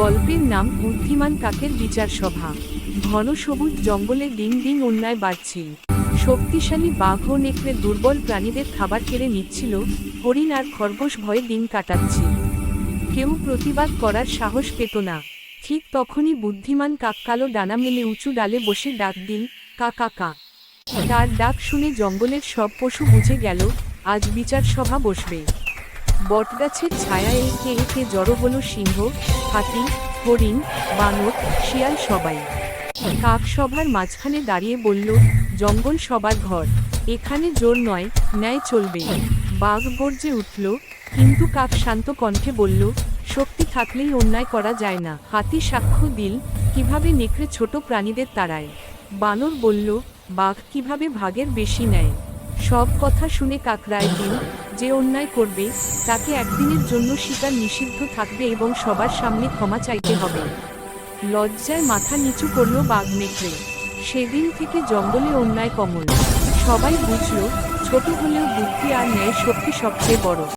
গল্পের নাম বুদ্ধিমান কাকের বিচার সভা। ঘন সবুজ জঙ্গলে দিন দিন অন্যায় বাড়ছিল। শক্তিশালী বাঘ ও নেকড়ে দুর্বল প্রাণীদের খাবার কেড়ে নিচ্ছিল। হরিণ আর খরগোশ ভয়ে দিন কাটাচ্ছিল। কেউ প্রতিবাদ করার সাহস পেত না। ঠিক তখনই বুদ্ধিমান কাক কালো ডানা মেলে উঁচু ডালে বসে ডাক দিল, কা কা কা। তার ডাক শুনে জঙ্গলের সব পশু বুঝে গেল, আজ বিচার সভা বসবে। বটগাছের ছায়ায় একে একে জড়ো হলো সিংহ, হাতি, হরিণ, বানর, শিয়াল সবাই। কাক সভার মাঝখানে দাঁড়িয়ে বলল, জঙ্গল সবার ঘর, এখানে জোর নয়, ন্যায় চলবে। বাঘ গর্জে উঠল, কিন্তু কাক শান্ত কণ্ঠে বলল, শক্তি থাকলেই অন্যায় করা যায় না। হাতি সাক্ষ্য দিল, কিভাবে নেকড়ে ছোট প্রাণীদের তাড়ায়। বানর বলল, বাঘ কিভাবে ভাগের বেশি নেয়। সব কথা শুনে কাক রায় দিল, যে অন্যায় করবে তাকে একদিনের জন্য শিকার নিষিদ্ধ থাকবে এবং সবার সামনে ক্ষমা চাইতে হবে। লজ্জায় মাথা নিচু করল বাঘ নেকড়ে। সেদিন থেকে জঙ্গলে অন্যায় কমল। সবাই বুঝল, ছোট হলেও বুদ্ধি আর ন্যায় শক্তি সবচেয়ে বড়।